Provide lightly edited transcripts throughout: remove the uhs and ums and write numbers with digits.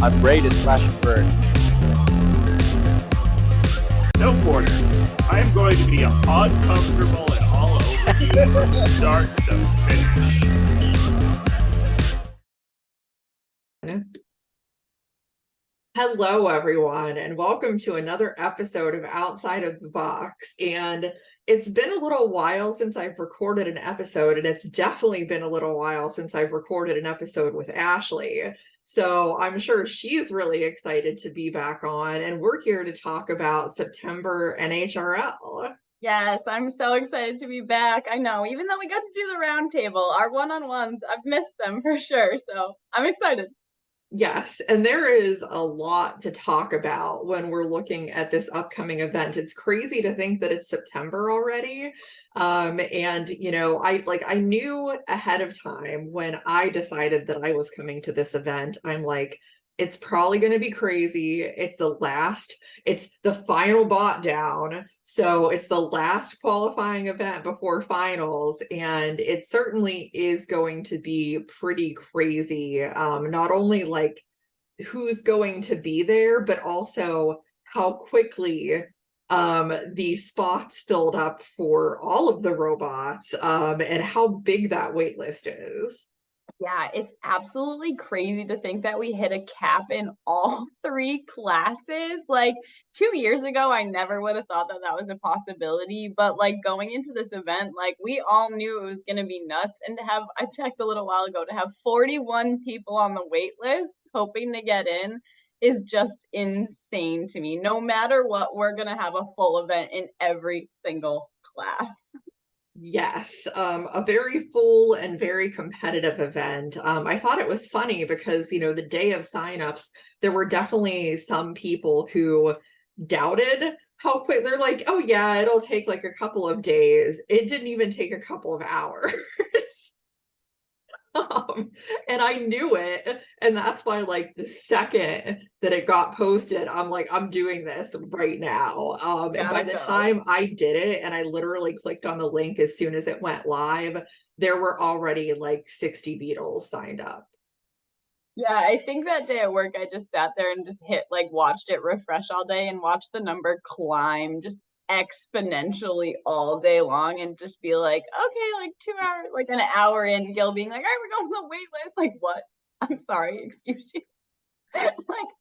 I'm ready to slash and burn. No quarter. I am going to be uncomfortable and all over you from start to finish. Hello, everyone, and welcome to another episode of Outside of the Box. And it's been a little while since I've recorded an episode, and it's definitely been a little while since I've recorded an episode with Ashley. So I'm sure she's really excited to be back on, and we're here to talk about September NHRL. Yes, I'm so excited to be back. I know, even though we got to do the round table, our one-on-ones, I've missed them for sure. So I'm excited. Yes, and there is a lot to talk about when we're looking at this upcoming event. It's crazy to think that it's September already. And I knew ahead of time when I decided that I was coming to this event, I'm like, it's probably going to be crazy. It's the final Botdown. So it's the last qualifying event before finals. And it certainly is going to be pretty crazy. Not only like who's going to be there, but also how quickly the spots filled up for all of the robots, and how big that wait list is. Yeah, it's absolutely crazy to think that we hit a cap in all three classes. Like 2 years ago, I never would have thought that that was a possibility. But like going into this event, like we all knew it was going to be nuts. And to have, I checked a little while ago, to have 41 people on the wait list hoping to get in is just insane to me. No matter what, we're going to have a full event in every single class. Yes, a very full and very competitive event. I thought it was funny because, the day of signups, there were definitely some people who doubted how quick. They're like, oh yeah, it'll take like a couple of days. It didn't even take a couple of hours. And I knew it, and that's why like the second that it got posted, I'm like, I'm doing this right now. And by the time I did it, and I literally clicked on the link as soon as it went live, there were already like 60 Beetles signed up. Yeah, I think that day at work, I just sat there and just watched it refresh all day and watched the number climb just exponentially all day long, and just be like, okay, like 2 hours, like an hour in, Gil being like, all right, we're going on the wait list. Like, what? I'm sorry, excuse you. Like,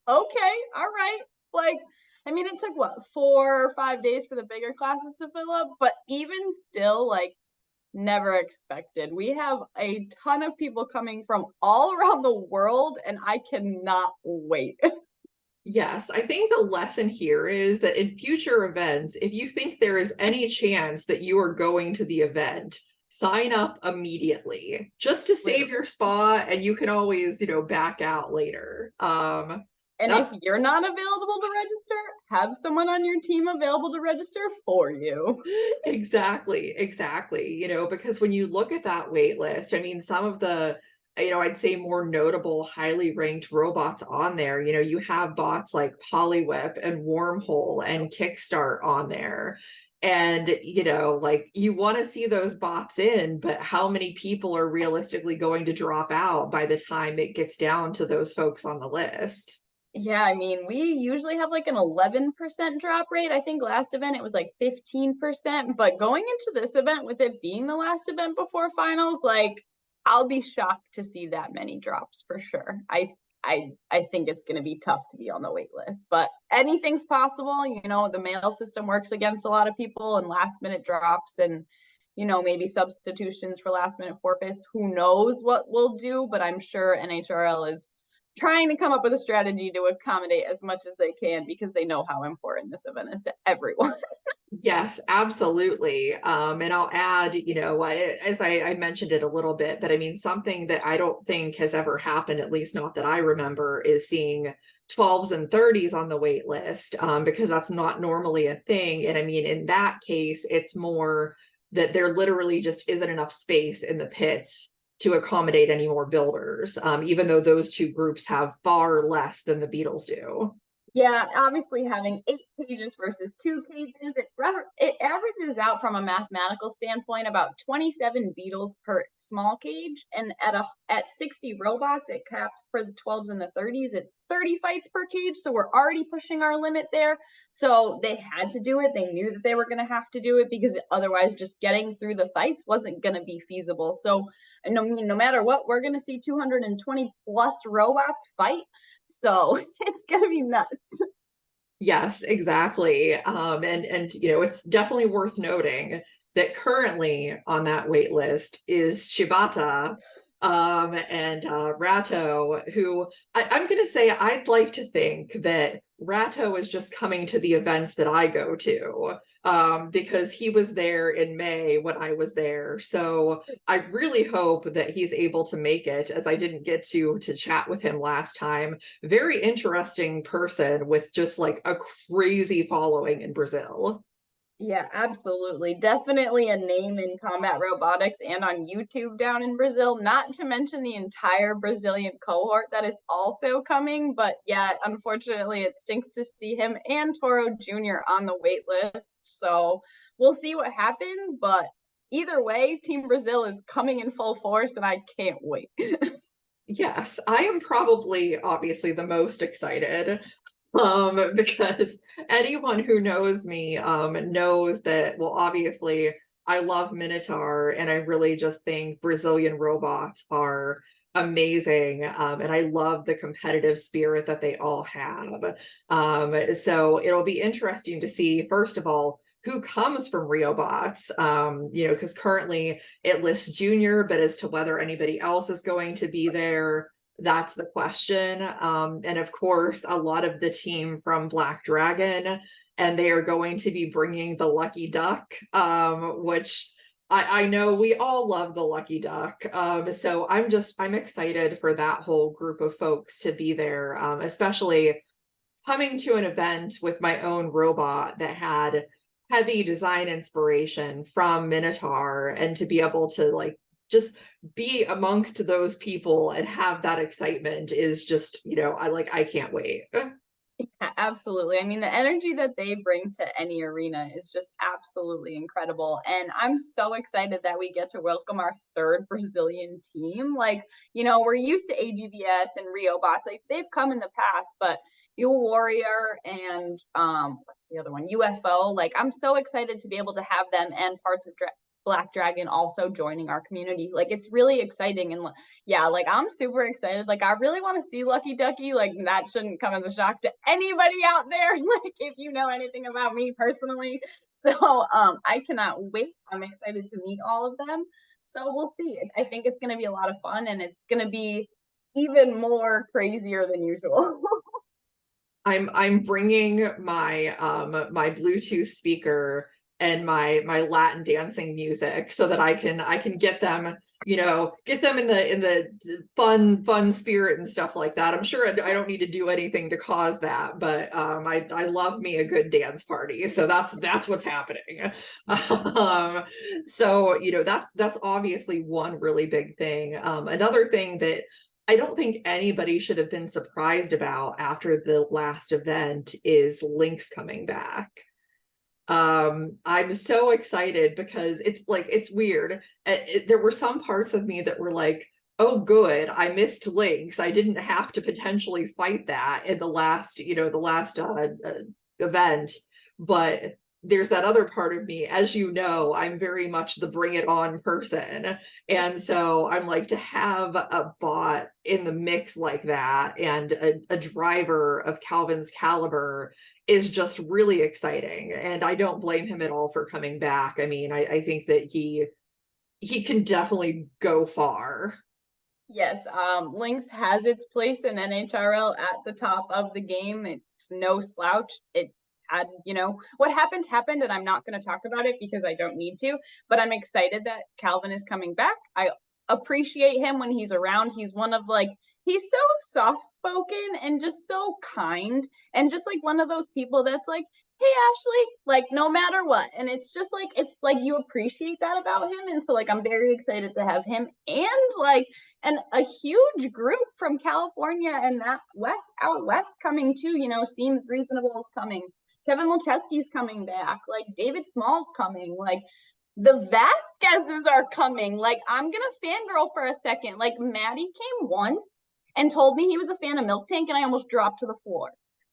okay, all right. Like, I mean, it took what, 4 or 5 days for the bigger classes to fill up, but even still, like, never expected. We have a ton of people coming from all around the world, and I cannot wait. Yes, I think the lesson here is that in future events, if you think there is any chance that you are going to the event, sign up immediately just to save your spot, and you can always, back out later. And if you're not available to register, have someone on your team available to register for you. Exactly. Because when you look at that wait list, I mean, some of the, I'd say more notable, highly ranked robots on there, you have bots like Polywhip and Wormhole and Kickstart on there. And, like you want to see those bots in, but how many people are realistically going to drop out by the time it gets down to those folks on the list? Yeah, I mean, we usually have like an 11% drop rate. I think last event it was like 15%, but going into this event with it being the last event before finals, like I'll be shocked to see that many drops for sure. I think it's going to be tough to be on the wait list, but anything's possible. The mail system works against a lot of people, and last minute drops and maybe substitutions for last minute forfeits. Who knows what we'll do, but I'm sure NHRL is trying to come up with a strategy to accommodate as much as they can, because they know how important this event is to everyone. Yes, absolutely. And I'll add, as I mentioned it a little bit, but I mean, something that I don't think has ever happened, at least not that I remember, is seeing 12s and 30s on the wait list, because that's not normally a thing. And I mean, in that case, it's more that there literally just isn't enough space in the pits to accommodate any more builders, even though those two groups have far less than the Beetles do. Yeah, obviously having 8 cages versus 2 cages, it averages out from a mathematical standpoint about 27 beetles per small cage, and at 60 robots, it caps for the 12s and the 30s. It's 30 fights per cage, so we're already pushing our limit there. So they had to do it. They knew that they were going to have to do it because otherwise, just getting through the fights wasn't going to be feasible. So no matter what, we're going to see 220 plus robots fight. So it's gonna be nuts. Yes, exactly. And you know, it's definitely worth noting that currently on that wait list is Shibata and Rato, who I'm gonna say I'd like to think that Rato is just coming to the events that I go to, because he was there in May when I was there. So I really hope that he's able to make it, as I didn't get to chat with him last time. Very interesting person with just like a crazy following in Brazil. Yeah, absolutely. Definitely a name in combat robotics and on YouTube down in Brazil, not to mention the entire Brazilian cohort that is also coming. But yeah, unfortunately, it stinks to see him and Toro Jr. on the wait list. So we'll see what happens. But either way, Team Brazil is coming in full force, and I can't wait. Yes, I am probably obviously the most excited, because anyone who knows me knows that, well, obviously I love Minotaur, and I really just think Brazilian robots are amazing, and I love the competitive spirit that they all have. So it'll be interesting to see, first of all, who comes from RioBots, you know, because currently it lists Junior, but as to whether anybody else is going to be there, that's the question. And of course, a lot of the team from Black Dragon, and they are going to be bringing the Lucky Duck, which I know we all love the Lucky Duck. So I'm excited for that whole group of folks to be there, especially coming to an event with my own robot that had heavy design inspiration from Minotaur, and to be able to like just be amongst those people and have that excitement is just, you know, I can't wait. Absolutely. I mean, the energy that they bring to any arena is just absolutely incredible. And I'm so excited that we get to welcome our third Brazilian team. Like, we're used to AGVS and RioBots. Like, they've come in the past, but U Warrior and what's the other one? UFO. Like, I'm so excited to be able to have them and parts of Black Dragon also joining our community. Like, it's really exciting. And yeah, like, I'm super excited. Like, I really want to see Lucky Ducky. Like, that shouldn't come as a shock to anybody out there. Like, if you know anything about me personally. So I cannot wait. I'm excited to meet all of them. So we'll see. I think it's going to be a lot of fun, and it's going to be even more crazier than usual. I'm bringing my my Bluetooth speaker and my Latin dancing music so that I can get them, get them in the fun spirit and stuff like that. I'm sure I don't need to do anything to cause that, but I love me a good dance party, so that's what's happening. So that's obviously one really big thing. Another thing that I don't think anybody should have been surprised about after the last event is Lynx coming back. I'm so excited because it's weird. There were some parts of me that were like, oh good, I missed Lynx. I didn't have to potentially fight that in the last event. But there's that other part of me, as you know, I'm very much the bring it on person. And so I'm like, to have a bot in the mix like that, and a driver of Calvin's caliber is just really exciting. And I don't blame him at all for coming back. I mean, I think that he can definitely go far. Yes, Lynx has its place in NHRL at the top of the game. It's no slouch. It had, what happened, and I'm not going to talk about it because I don't need to, but I'm excited that Calvin is coming back. I appreciate him when he's around. He's he's so soft spoken and just so kind, and just like one of those people that's like, hey Ashley, like no matter what. And it's just like, it's like you appreciate that about him. And so like I'm very excited to have him and like a huge group from California and that out west coming too, you know, Seems Reasonable is coming. Kevin Mulcheski's coming back, like David Small's coming, like the Vasquez's are coming. Like I'm gonna fangirl for a second. Like Maddie came once and told me he was a fan of Milk Tank and I almost dropped to the floor.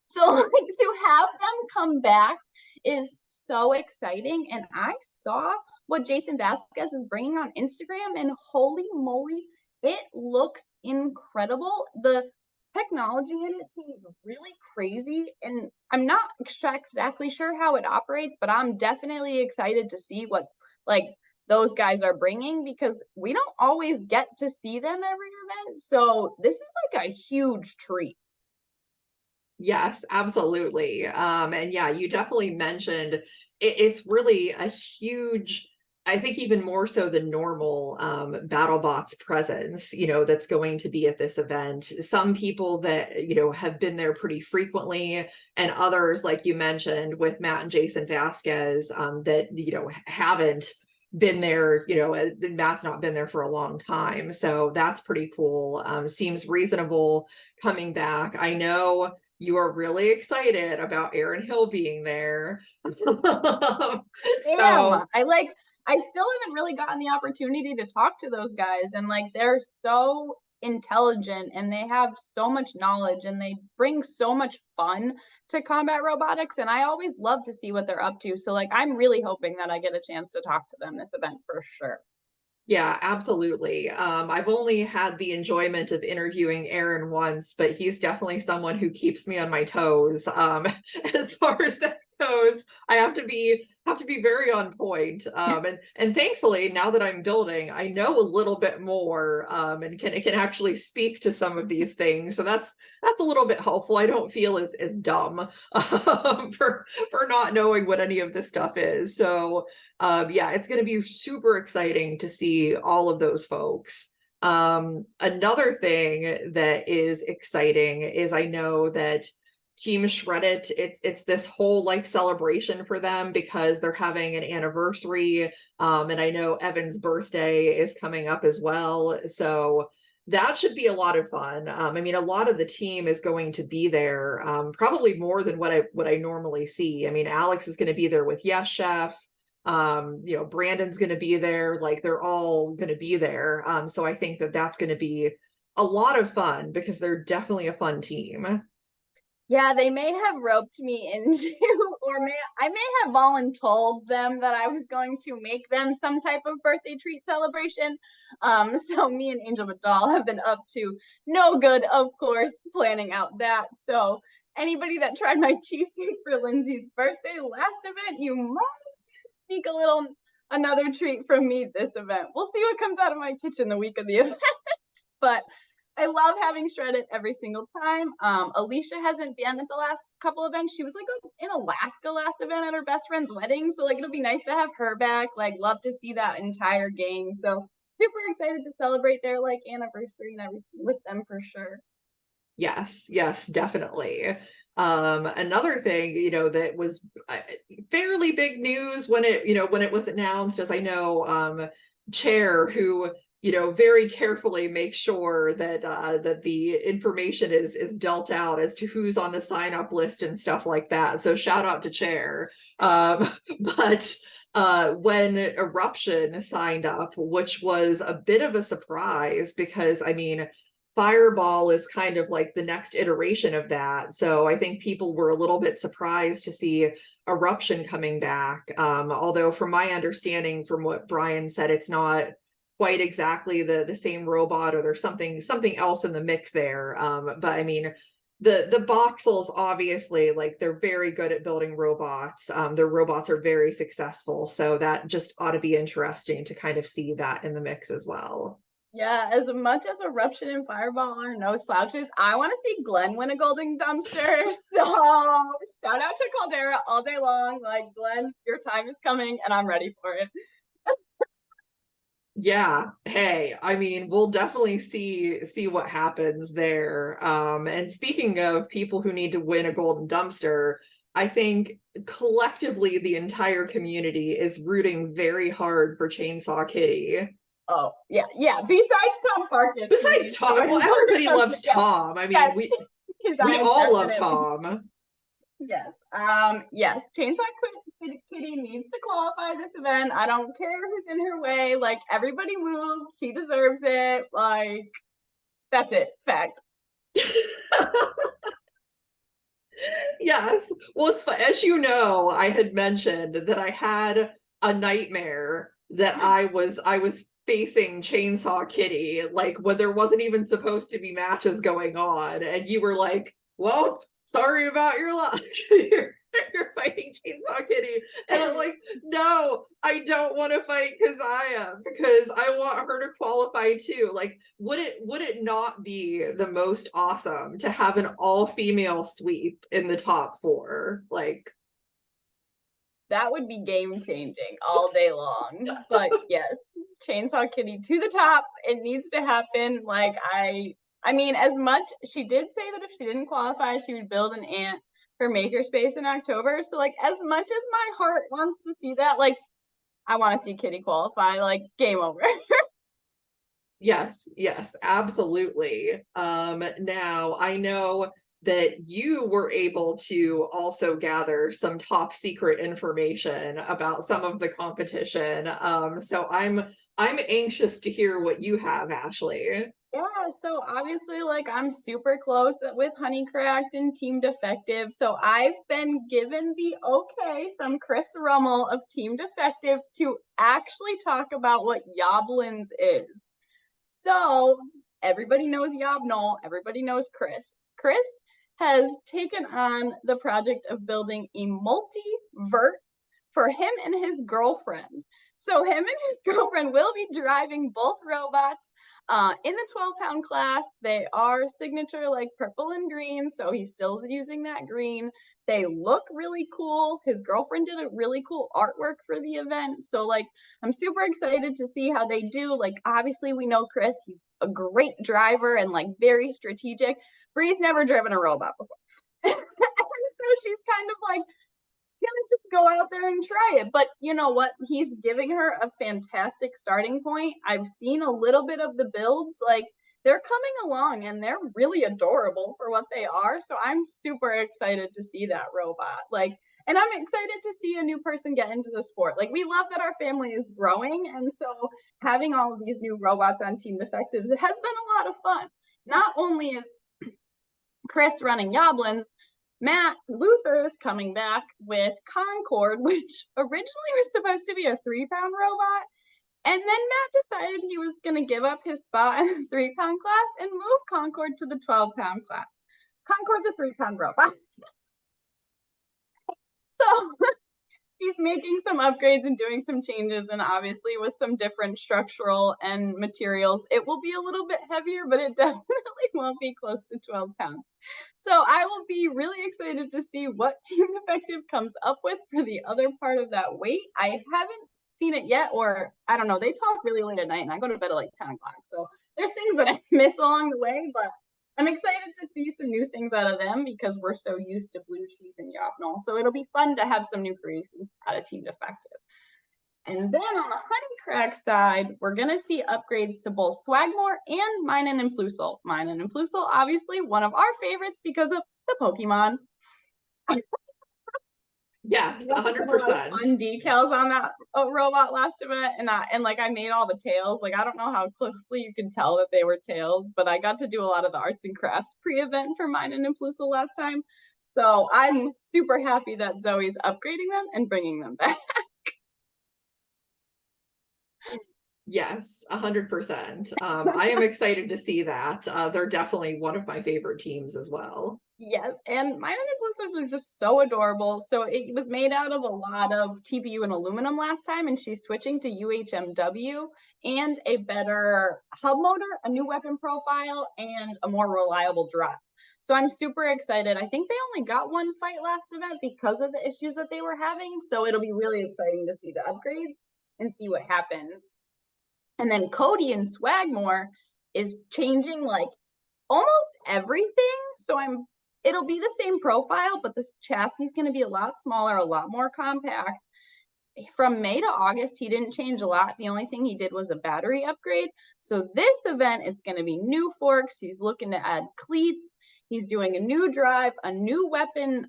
So like to have them come back is so exciting. And I saw what Jason Vasquez is bringing on Instagram and holy moly, it looks incredible. The technology in it seems really crazy and I'm not exactly sure how it operates, but I'm definitely excited to see what like those guys are bringing because we don't always get to see them every event. So this is like a huge treat. Yes, absolutely. And yeah, you definitely mentioned it's really a huge, I think even more so than normal, BattleBots presence, you know, that's going to be at this event. Some people that, you know, have been there pretty frequently, and others, like you mentioned, with Matt and Jason Vasquez, that, you know, haven't been there, you know, Matt's not been there for a long time. So that's pretty cool. Seems Reasonable coming back. I know you are really excited about Aaron Hill being there. So I still haven't really gotten the opportunity to talk to those guys and like they're so intelligent and they have so much knowledge and they bring so much fun to combat robotics and I always love to see what they're up to. So like I'm really hoping that I get a chance to talk to them this event for sure. yeah, absolutely. I've only had the enjoyment of interviewing Aaron once, but he's definitely someone who keeps me on my toes. As far as that goes, I have to be very on point. And thankfully, now that I'm building, I know a little bit more, and can actually speak to some of these things. So that's a little bit helpful. I don't feel as dumb for not knowing what any of this stuff is. So yeah, it's going to be super exciting to see all of those folks. Another thing that is exciting is I know that Team Shred it's this whole like celebration for them because they're having an anniversary. And I know Evan's birthday is coming up as well. So that should be a lot of fun. I mean, a lot of the team is going to be there, probably more than what I normally see. I mean, Alex is going to be there with Yes Chef. You know, Brandon's going to be there, like they're all going to be there. So I think that that's going to be a lot of fun because they're definitely a fun team. Yeah, they may have roped me into, or I may have voluntold them that I was going to make them some type of birthday treat celebration. So me and Angel Vidal have been up to no good, of course, planning out that. So anybody that tried my cheesecake for Lindsay's birthday last event, you might sneak another treat from me this event. We'll see what comes out of my kitchen the week of the event. But I love having Shredded every single time. Alicia hasn't been at the last couple events. She was like in Alaska last event at her best friend's wedding. So like it'll be nice to have her back. Like love to see that entire gang. So super excited to celebrate their like anniversary and everything with them for sure. Yes, definitely. Another thing, you know, that was fairly big news when it was announced, as I know, Chair, who, you know, very carefully makes sure that that the information is dealt out as to who's on the sign up list and stuff like that. So shout out to Chair. But when Eruption signed up, which was a bit of a surprise because I mean, Fireball is kind of like the next iteration of that. So I think people were a little bit surprised to see Eruption coming back. Although from my understanding, from what Brian said, it's not quite exactly the same robot, or there's something else in the mix there. But I mean, the Voxels, obviously, like they're very good at building robots. Their robots are very successful. So that just ought to be interesting to kind of see that in the mix as well. Yeah, as much as Eruption and Fireball are no slouches, I want to see Glenn win a golden dumpster. So shout out to Caldera all day long. Like, Glenn, your time is coming and I'm ready for it. Yeah, hey, I mean, we'll definitely see what happens there. And speaking of people who need to win a golden dumpster, I think collectively the entire community is rooting very hard for Chainsaw Kitty. Oh, yeah, yeah. Besides Tom Farkas. Besides Tom, well, everybody loves Tom. I mean, yes, we all love Tom. Yes. Yes. Kitty needs to qualify this event. I don't care who's in her way. Like, everybody move. She deserves it. Like, that's it. Fact. Yes. Well, it's fun. As you know, I had mentioned that I had a nightmare that I was facing Chainsaw Kitty, like when there wasn't even supposed to be matches going on, and you were like, well, sorry about your luck. You're fighting Chainsaw Kitty. And I'm like, no, I don't want to fight Kazaya because I want her to qualify too. Like, would it not be the most awesome to have an all-female sweep in the top 4? Like, that would be game changing all day long. But yes, Chainsaw Kitty to the top. It needs to happen. Like, I mean, as much, she did say that if she didn't qualify, she would build an ant for Makerspace in October. So, like, as much as my heart wants to see that, like, I want to see Kitty qualify. Like, game over. yes, absolutely. Now I know that you were able to also gather some top secret information about some of the competition. So I'm anxious to hear what you have, Ashley. Yeah, so obviously, like, I'm super close with Honeycracked and Team Defective. So I've been given the okay from Chris Rummel of Team Defective to actually talk about what Yoblins is. So everybody knows Yobnol, everybody knows Chris. Chris has taken on the project of building a multi-vert for him and his girlfriend. So him and his girlfriend will be driving both robots in the 12-pound class. They are signature, like, purple and green, so he's still using that green. They look really cool. His girlfriend did a really cool artwork for the event, so, like, I'm super excited to see how they do. Like, obviously we know Chris, he's a great driver and, like, very strategic. Bree's never driven a robot before. And so she's kind of like, gonna just go out there and try it. But you know what? He's giving her a fantastic starting point. I've seen a little bit of the builds. Like, they're coming along and they're really adorable for what they are. So I'm super excited to see that robot. Like, and I'm excited to see a new person get into the sport. Like, we love that our family is growing. And so having all of these new robots on Team Defectives, it has been a lot of fun. Not only is Chris running Yoblins, Matt Luther is coming back with Concord, which originally was supposed to be a 3-pound robot. And then Matt decided he was going to give up his spot in the 3-pound class and move Concord to the 12-pound class. Concord's a 3-pound robot. So he's making some upgrades and doing some changes, and obviously with some different structural and materials, it will be a little bit heavier, but it definitely won't be close to 12 pounds. So I will be really excited to see what Team Defective comes up with for the other part of that weight. I haven't seen it yet, or I don't know, they talk really late at night and I go to bed at like 10 o'clock. So there's things that I miss along the way, but I'm excited to see some new things out of them because we're so used to Blue Cheese and Yopnol. So it'll be fun to have some new creations out of Team Defective. And then on the Honeycrack side, we're going to see upgrades to both Swagmore and Minen and Plusel. Minen and Plusel, obviously, one of our favorites because of the Pokemon. Yes, 100%. Fun decals on that robot last event, and like I made all the tails. Like, I don't know how closely you can tell that they were tails, but I got to do a lot of the arts and crafts pre-event for Minen and Plusel last time. So I'm super happy that Zoe's upgrading them and bringing them back. Yes, 100%. I am excited to see that. They're definitely one of my favorite teams as well. Yes, and Minen and Plusel are just so adorable. So it was made out of a lot of TPU and aluminum last time, and she's switching to UHMW and a better hub motor, a new weapon profile, and a more reliable drive. So I'm super excited. I think they only got one fight last event because of the issues that they were having. So it'll be really exciting to see the upgrades and see what happens. And then Cody and Swagmore is changing like almost everything. So I'm it'll be the same profile, but the chassis is going to be a lot smaller, a lot more compact. From May to August, he didn't change a lot. The only thing he did was a battery upgrade. So this event, it's going to be new forks. He's looking to add cleats. He's doing a new drive, a new weapon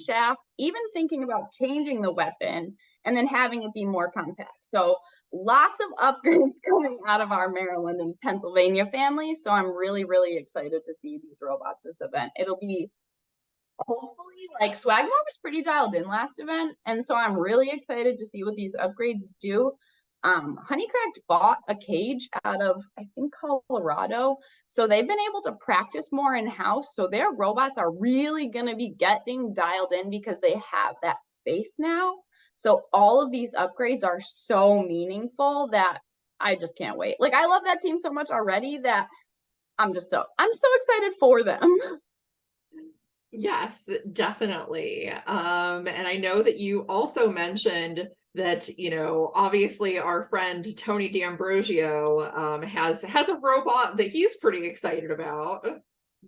shaft, even thinking about changing the weapon and then having it be more compact. So lots of upgrades coming out of our Maryland and Pennsylvania family. So I'm really, really excited to see these robots this event. It'll be hopefully, like, Swagmore was pretty dialed in last event, and so I'm really excited to see what these upgrades do. Honeycracked bought a cage out of, I think, Colorado, so they've been able to practice more in-house, so their robots are really going to be getting dialed in because they have that space now. So all of these upgrades are so meaningful that I just can't wait. Like, I love that team so much already that I'm so excited for them. Yes, definitely. And I know that you also mentioned that, obviously our friend Tony D'Ambrosio has a robot that he's pretty excited about.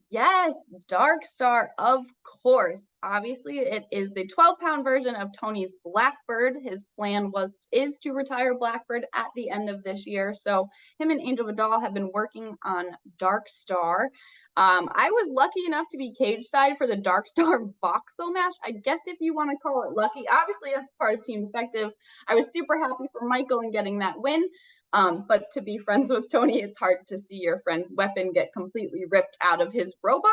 Yes, Dark Star, of course. Obviously, it is the 12-pound version of Tony's Blackbird. His plan is to retire Blackbird at the end of this year. So him and Angel Vidal have been working on Dark Star. I was lucky enough to be cage side for the Dark Star voxel match. I guess if you want to call it lucky. Obviously, as part of Team Effective, I was super happy for Michael in getting that win. But to be friends with Tony, it's hard to see your friend's weapon get completely ripped out of his robot.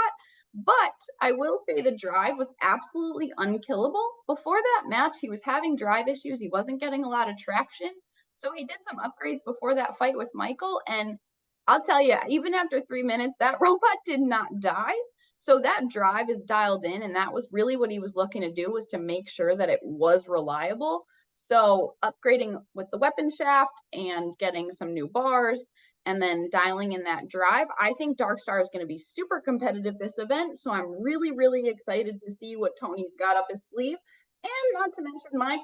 But I will say the drive was absolutely unkillable. Before that match, he was having drive issues. He wasn't getting a lot of traction. So he did some upgrades before that fight with Michael. And I'll tell you, even after 3 minutes, that robot did not die. So that drive is dialed in. And that was really what he was looking to do, was to make sure that it was reliable. So upgrading with the weapon shaft and getting some new bars and then dialing in that drive, I think Dark Star is going to be super competitive this event. So I'm really, really excited to see what Tony's got up his sleeve. And not to mention,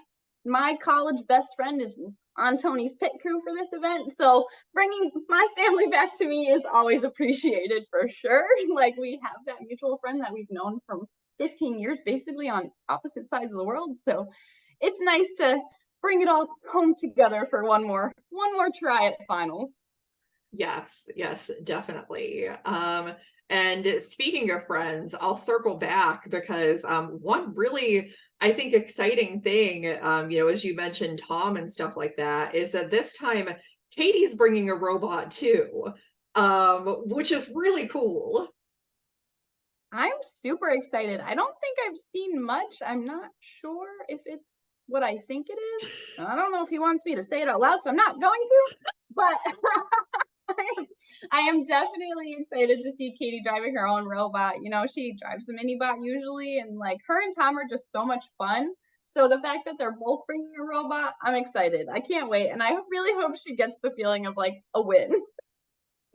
my college best friend is on Tony's pit crew for this event. So bringing my family back to me is always appreciated for sure. Like, we have that mutual friend that we've known from 15 years, basically on opposite sides of the world. So it's nice to bring it all home together for one more try at finals. Yes, definitely. And speaking of friends, I'll circle back because one really, I think, exciting thing, as you mentioned Tom and stuff like that, is that this time Katie's bringing a robot too, which is really cool. I'm super excited. I don't think I've seen much. I'm not sure if it's what I think it is. I don't know if he wants me to say it out loud, so I'm not going to, but I am definitely excited to see Katie driving her own robot. She drives the Minibot usually, and like, her and Tom are just so much fun. So the fact that they're both bringing a robot, I'm excited. I can't wait. And I really hope she gets the feeling of like a win.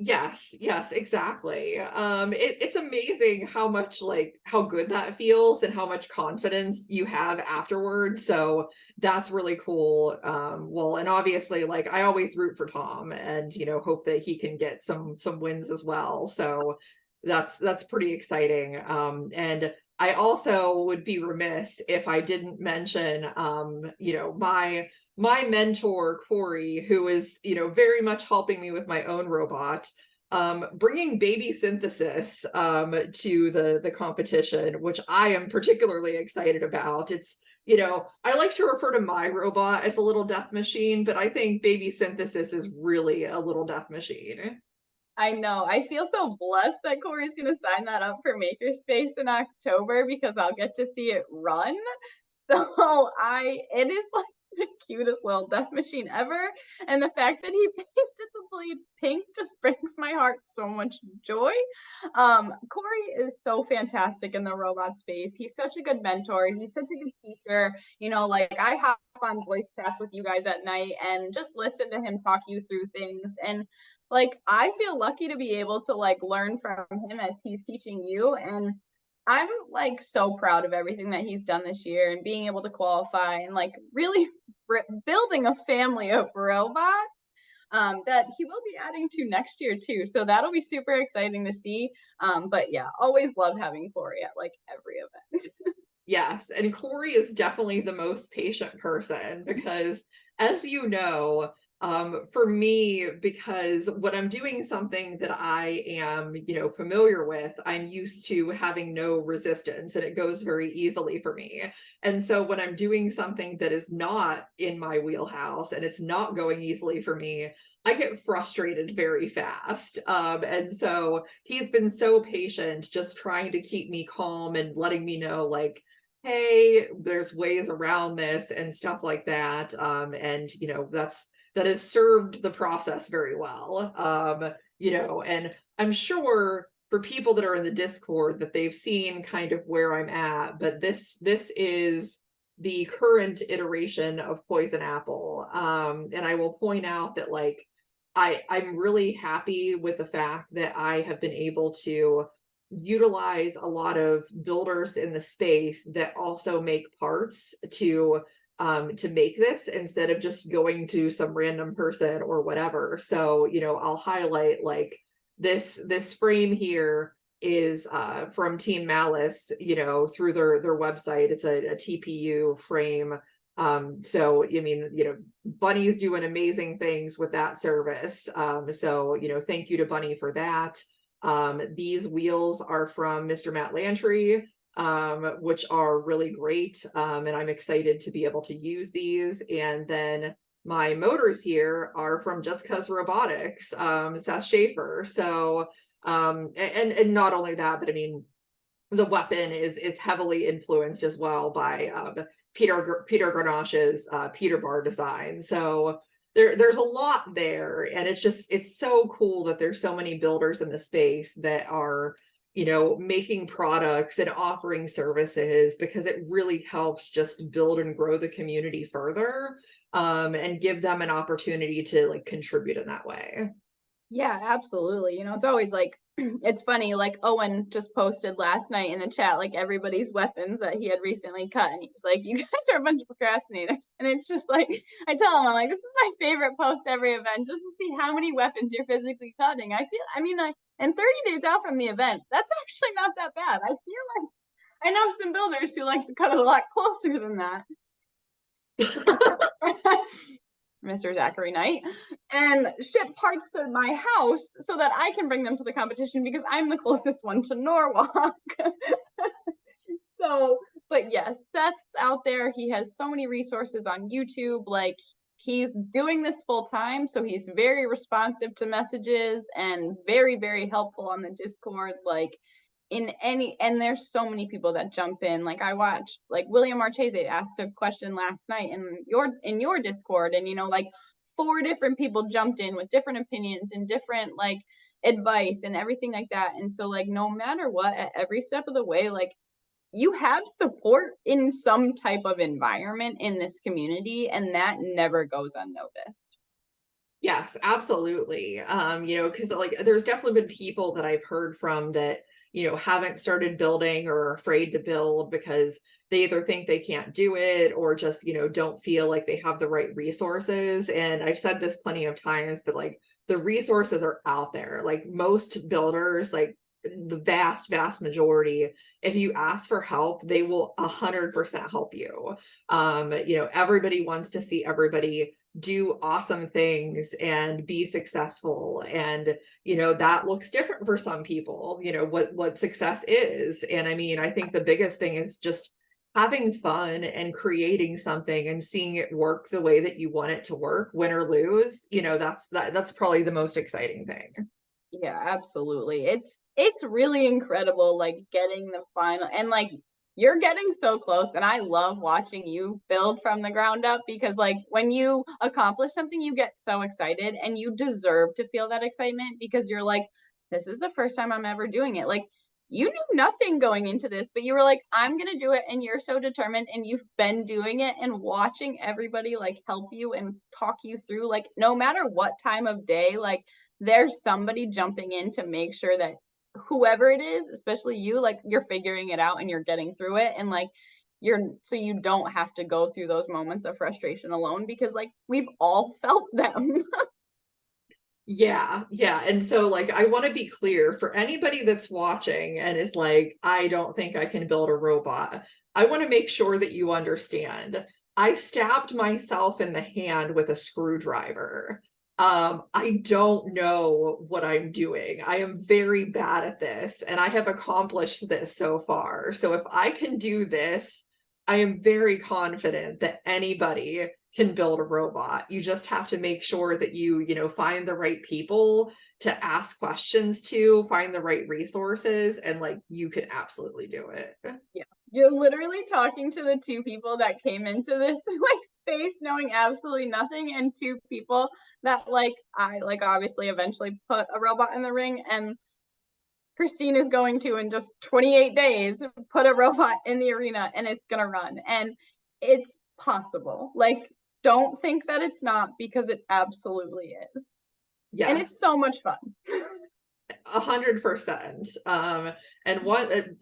Yes, exactly. It's amazing how much, like, how good that feels and how much confidence you have afterwards. So that's really cool. Well, and obviously, like, I always root for Tom and, hope that he can get some wins as well. So that's pretty exciting. And I also would be remiss if I didn't mention, my mentor, Corey, who is, very much helping me with my own robot, bringing baby synthesis to the competition, which I am particularly excited about. It's, I like to refer to my robot as a little death machine, but I think baby synthesis is really a little death machine. I know. I feel so blessed that Corey's going to sign that up for Makerspace in October because I'll get to see it run. So it is like the cutest little death machine ever. And the fact that he painted the blade pink just brings my heart so much joy. Corey is so fantastic in the robot space. He's such a good mentor. He's such a good teacher. Like, I hop on voice chats with you guys at night and just listen to him talk you through things. And like, I feel lucky to be able to like learn from him as he's teaching you. And I'm like so proud of everything that he's done this year and being able to qualify and like really building a family of robots. that he will be adding to next year too. So that'll be super exciting to see. But yeah, always love having Corey at like every event. Yes, and Corey is definitely the most patient person because, as you know, for me, because when I'm doing something that I am, familiar with, I'm used to having no resistance and it goes very easily for me. And so when I'm doing something that is not in my wheelhouse and it's not going easily for me, I get frustrated very fast. And so he's been so patient, just trying to keep me calm and letting me know, like, hey, there's ways around this and stuff like that. And that has served the process very well. And I'm sure for people that are in the Discord that they've seen kind of where I'm at, but this is the current iteration of Poison Apple. And I will point out that, like, I'm really happy with the fact that I have been able to utilize a lot of builders in the space that also make parts to make this instead of just going to some random person or whatever. So, I'll highlight, like, this frame here is from Team Malice, through their website. It's a TPU frame. So I mean, Bunny's doing amazing things with that service. So, thank you to Bunny for that. These wheels are from Mr. Matt Lantry, which are really great. And I'm excited to be able to use these. And then my motors here are from Just Cause Robotics, Seth Schaefer. So, and not only that, but I mean, the weapon is heavily influenced as well by Peter Grenache's Peter Bar design. So there's a lot there, and it's so cool that there's so many builders in the space that are making products and offering services, because it really helps just build and grow the community further, and give them an opportunity to, like, contribute in that way. Yeah, absolutely. It's always like, it's funny, like Owen just posted last night in the chat, like everybody's weapons that he had recently cut. And he was like, you guys are a bunch of procrastinators. And it's just like, I tell him, I'm like, this is my favorite post every event, just to see how many weapons you're physically cutting. I mean, like, and 30 days out from the event, that's actually not that bad. I feel like I know some builders who like to cut it a lot closer than that. Mr. Zachary Knight, and ship parts to my house so that I can bring them to the competition because I'm the closest one to Norwalk. So, but yes, Seth's out there. He has so many resources on YouTube. Like, he's doing this full time, so he's very responsive to messages and very, very helpful on the Discord. Like, and there's so many people that jump in. Like, I watched, like, William Marchese asked a question last night in your Discord, and like 4 different people jumped in with different opinions and different, like, advice and everything like that. And so, like, no matter what, at every step of the way, like, you have support in some type of environment in this community, and that never goes unnoticed. Yes, absolutely. Because, like, there's definitely been people that I've heard from that, haven't started building or are afraid to build because they either think they can't do it or just, don't feel like they have the right resources. And I've said this plenty of times, but, like, the resources are out there. Like, most builders, like, the vast majority, if you ask for help, they will 100% help you. Everybody wants to see everybody do awesome things and be successful, and that looks different for some people, what success is. And I mean, I think the biggest thing is just having fun and creating something and seeing it work the way that you want it to work, win or lose. That's probably the most exciting thing. Yeah, absolutely. It's really incredible, like, getting the final, and like, you're getting so close, and I love watching you build from the ground up, because, like, when you accomplish something, you get so excited, and you deserve to feel that excitement because you're like, this is the first time I'm ever doing it. Like, you knew nothing going into this, but you were like, I'm gonna do it, and you're so determined, and you've been doing it, and watching everybody, like, help you and talk you through, like, no matter what time of day, like, there's somebody jumping in to make sure that whoever it is, especially you, like, you're figuring it out and you're getting through it, and like, so you don't have to go through those moments of frustration alone, because, like, we've all felt them. Yeah, yeah. And so like I want to be clear for anybody that's watching and is like, I don't think I can build a robot. I want to make sure that you understand. I stabbed myself in the hand with a screwdriver. I don't know what I'm doing. I am very bad at this, and I have accomplished this so far. So if I can do this, I am very confident that anybody can build a robot. You just have to make sure that you find the right people to ask questions to, find the right resources, and like you can absolutely do it. Yeah. You're literally talking to the two people that came into this like space knowing absolutely nothing, and two people that like I like obviously eventually put a robot in the ring, and Christine is going to in just 28 days put a robot in the arena and it's gonna run. And it's possible. Like, don't think that it's not, because it absolutely is. And Yes. it's so much fun. 100%. And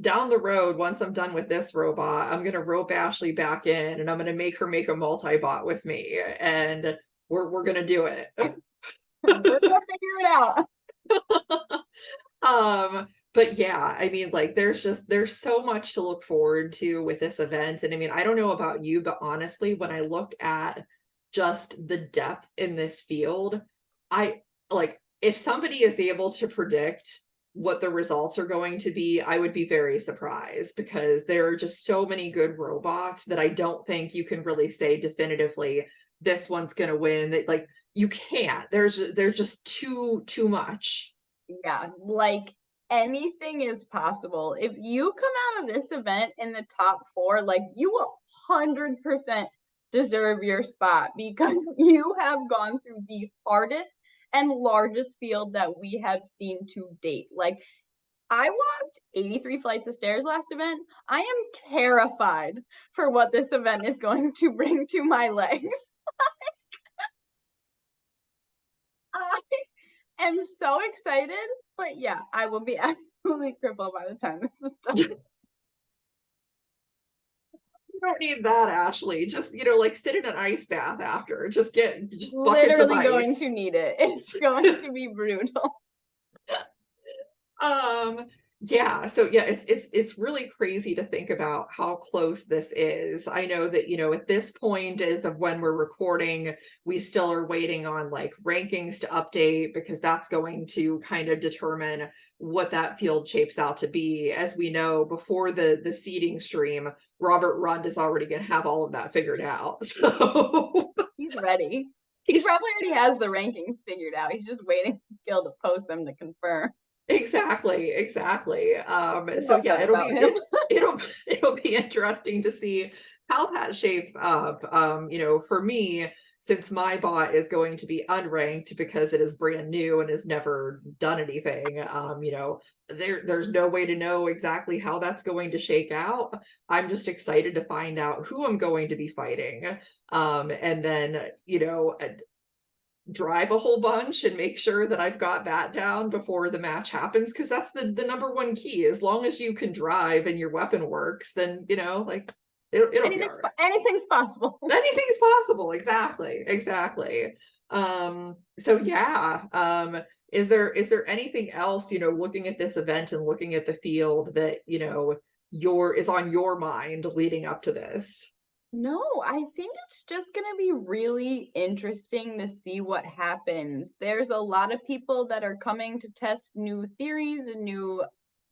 down the road, once I'm done with this robot, I'm gonna rope Ashley back in, and I'm gonna make her make a multi-bot with me, and we're gonna do it. We're gonna figure it out. But yeah, I mean, like there's so much to look forward to with this event. And I mean, I don't know about you, but honestly, when I look at just the depth in this field, I like if somebody is able to predict what the results are going to be, I would be very surprised, because there are just so many good robots that I don't think you can really say definitively this one's gonna win. That like you can't. There's just too much. Yeah, like anything is possible. If you come out of this event in the top 4, like you 100% deserve your spot, because you have gone through the hardest and largest field that we have seen to date. Like, I walked 83 flights of stairs last event. I am terrified for what this event is going to bring to my legs. I am so excited, but yeah, I will be absolutely crippled by the time this is done. You don't need that, Ashley. Just, like sit in an ice bath after. Just buckets Literally of ice. going to need it. It's going to be brutal. Yeah, so yeah, it's really crazy to think about how close this is. I know that, at this point, as of when we're recording, we still are waiting on like rankings to update, because that's going to kind of determine what that field shapes out to be. As we know, before the seeding stream, Robert Rund is already going to have all of that figured out. So He's ready. He probably already has the rankings figured out. He's just waiting for Gil to post them to confirm. Exactly. So yeah, it'll be interesting to see how that shapes up. For me, since my bot is going to be unranked because it is brand new and has never done anything, there's no way to know exactly how that's going to shake out. I'm just excited to find out who I'm going to be fighting. And then, drive a whole bunch and make sure that I've got that down before the match happens, because that's the number one key. As long as you can drive and your weapon works, then like it'll be all right. Anything's possible. Anything's possible. Exactly. So yeah, is there anything else, looking at this event and looking at the field that is on your mind leading up to this? No, I think it's just going to be really interesting to see what happens. There's a lot of people that are coming to test new theories and new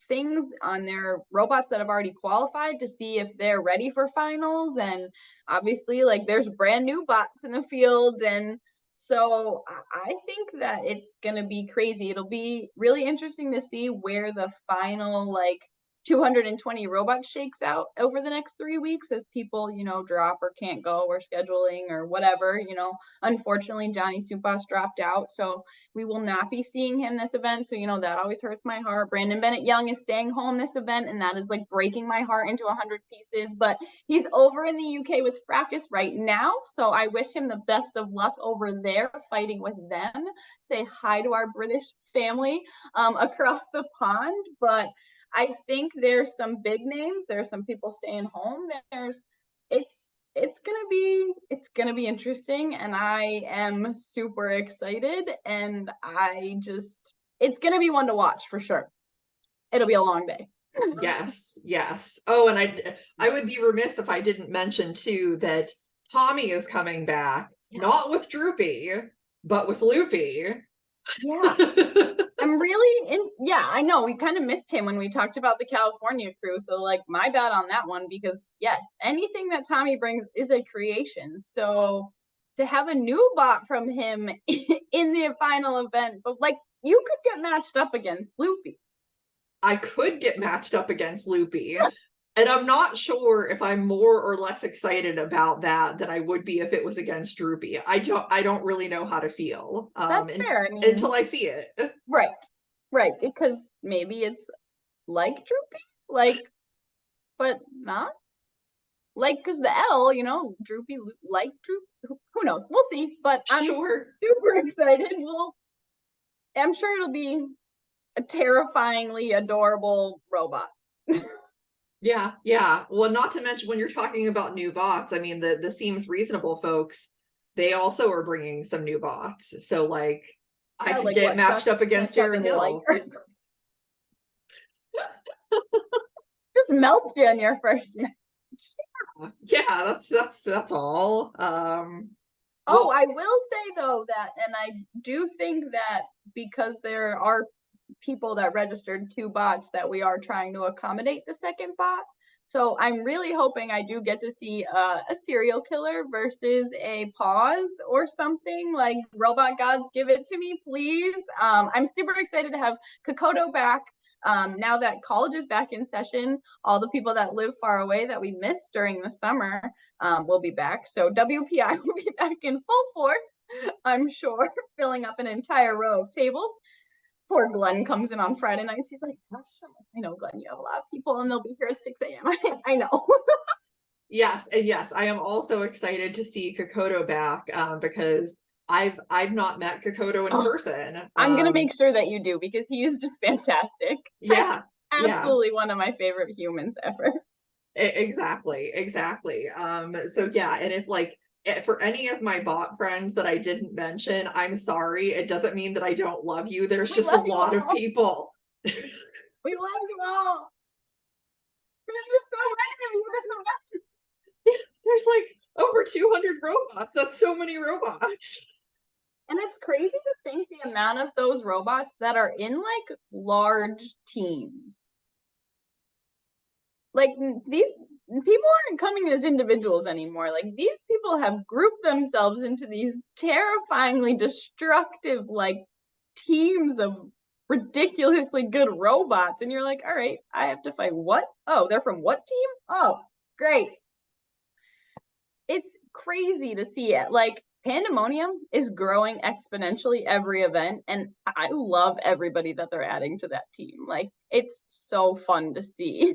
things on their robots that have already qualified, to see if they're ready for finals. And obviously, like, there's brand new bots in the field. And so I think that it's going to be crazy. It'll be really interesting to see where the final, like, 220 robots shakes out over the next 3 weeks, as people, drop or can't go, or scheduling or whatever. Unfortunately, Johnny Supas dropped out, so we will not be seeing him this event. So, that always hurts my heart. Brandon Bennett Young is staying home this event, and that is like breaking my heart into 100 pieces. But he's over in the UK with Fracas right now, so I wish him the best of luck over there fighting with them. Say hi to our British family across the pond. But I think there's some big names. There's some people staying home. it's gonna be interesting, and I am super excited, and it's gonna be one to watch for sure. It'll be a long day. Yes, yes. Oh, and I would be remiss if I didn't mention too that Tommy is coming back, not with Droopy, but with Loopy. Yeah. I'm really yeah, I know we kind of missed him when we talked about the California crew. So like my bad on that one, because yes, anything that Tommy brings is a creation. So to have a new bot from him in the final event, but like you could get matched up against Loopy. I could get matched up against Loopy. And I'm not sure if I'm more or less excited about that than I would be if it was against Droopy. I don't really know how to feel. That's fair. I mean, until I see it. Right. Because maybe it's like Droopy, like, but not like, because the L, Droopy, like Droopy, who knows? We'll see. But I'm sure. super excited. I'm sure it'll be a terrifyingly adorable robot. Yeah. Well, not to mention when you're talking about new bots, I mean, the Seems Reasonable folks, they also are bringing some new bots. So like, I could get matched up against Darren Hill. Just melt you in your first match. Yeah, that's all. Oh, I will say though that, and I do think that because there are people that registered 2 bots, that we are trying to accommodate the second bot. So I'm really hoping I do get to see a serial killer versus a pause or something, like Robot Gods, give it to me, please. I'm super excited to have Kokoto back. Now that college is back in session, all the people that live far away that we missed during the summer will be back. So WPI will be back in full force, I'm sure, filling up an entire row of tables. Poor Glenn comes in on Friday nights. He's like, gosh, I know, Glenn, you have a lot of people and they'll be here at 6 a.m. I know. Yes, and yes, I am also excited to see Kokoto back because I've not met Kokoto in person. I'm gonna make sure that you do, because he is just fantastic. Yeah, absolutely one of my favorite humans ever. Exactly. So yeah, and if like for any of my bot friends that I didn't mention, I'm sorry. It doesn't mean that I don't love you. There's just a lot of people. We love you all. There's just so many of you. There's like over 200 robots. That's so many robots. And it's crazy to think the amount of those robots that are in like large teams. Like these people aren't coming as individuals anymore. Like these people have grouped themselves into these terrifyingly destructive like teams of ridiculously good robots, and you're like, all right, I have to fight what? Oh, they're from what team? Oh, great. It's crazy to see it. Like Pandemonium is growing exponentially every event, and I love everybody that they're adding to that team. Like it's so fun to see.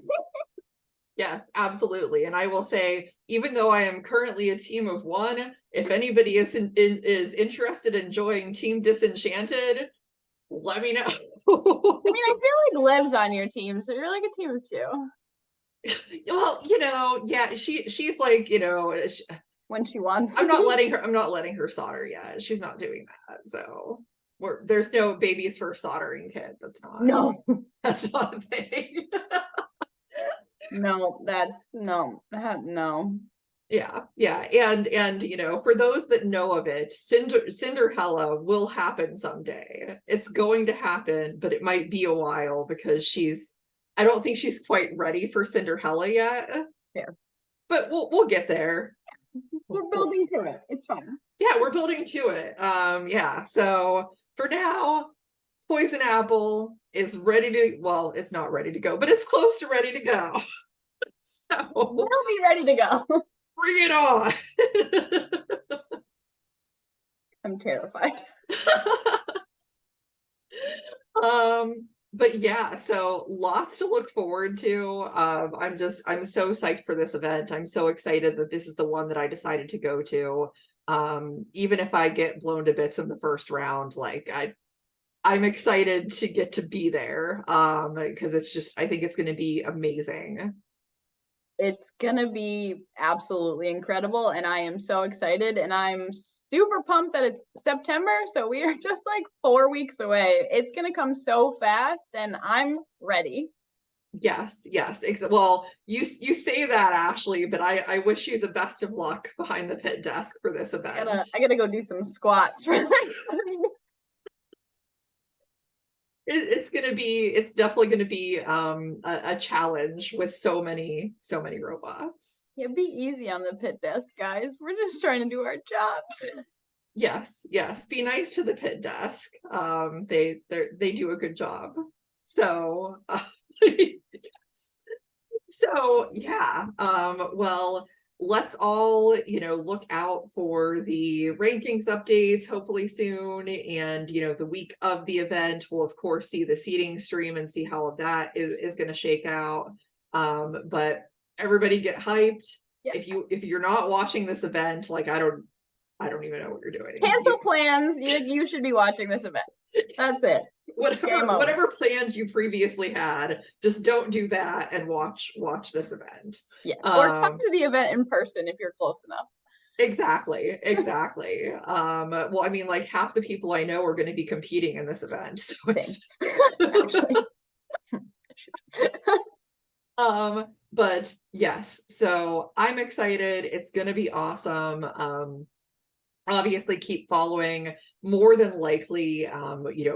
Yes, absolutely. And I will say, even though I am currently a team of 1, if anybody is interested in joining Team Disenchanted, let me know. I mean, I feel like Liv's on your team, so you're like a team of 2. Well, yeah, she's like, when she wants. I'm not letting her solder yet. She's not doing that. So there's no baby's first soldering kit. That's not a thing. No. Yeah. And for those that know of it, Cinderella will happen someday. It's going to happen, but it might be a while because I don't think she's quite ready for Cinderella yet. Fair. But we'll get there. We're building to it. It's fun. Yeah, we're building to it. Yeah. So for now, Poison Apple is ready to, well, it's not ready to go, but it's close to ready to go. So we'll be ready to go. Bring it on. I'm terrified. But yeah, so lots to look forward to. I'm so psyched for this event. I'm so excited that this is the one that I decided to go to. Even if I get blown to bits in the first round, like I'm excited to get to be there. Because I think it's going to be amazing. It's gonna be absolutely incredible, and I am so excited, and I'm super pumped that it's September, so we are just like 4 weeks away. It's gonna come so fast, and I'm ready. Yes, yes. Well, you say that, Ashley, but I wish you the best of luck behind the pit desk for this event. I gotta go do some squats for It's definitely gonna be a challenge with so many robots. Yeah, be easy on the pit desk, guys. We're just trying to do our jobs. Yes, yes. Be nice to the pit desk. They do a good job. So yes. So yeah. Well, let's all, look out for the rankings updates hopefully soon. And the week of the event, we'll of course see the seating stream and see how that is going to shake out. But everybody get hyped. Yeah. If you're not watching this event, like I don't even know what you're doing. Cancel plans. You should be watching this event. That's it. Whatever plans you previously had, just don't do that and watch this event. Yes, or come to the event in person if you're close enough. Exactly. Well, I mean, like half the people I know are going to be competing in this event, so it's but yes, so I'm excited. It's going to be awesome. Obviously keep following, more than likely,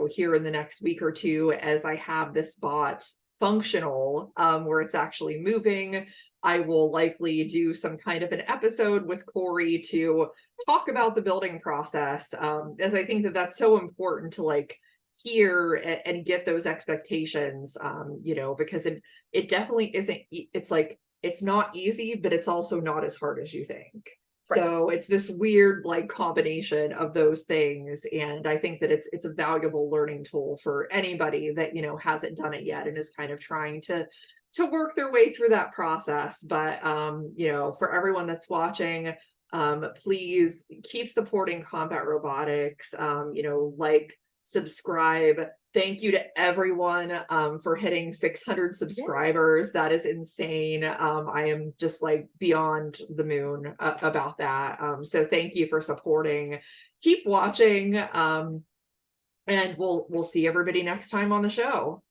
here in the next week or two, as I have this bot functional, where it's actually moving. I will likely do some kind of an episode with Corey to talk about the building process, as I think that that's so important to like hear and get those expectations, because it definitely isn't, it's like, it's not easy, but it's also not as hard as you think. Right. So it's this weird like combination of those things, and I think that it's a valuable learning tool for anybody that hasn't done it yet and is kind of trying to work their way through that process. But for everyone that's watching, please keep supporting Combat Robotics. Like, subscribe. Thank you to everyone for hitting 600 subscribers. That is insane. I am just like beyond the moon about that. So thank you for supporting. Keep watching, and we'll see everybody next time on the show.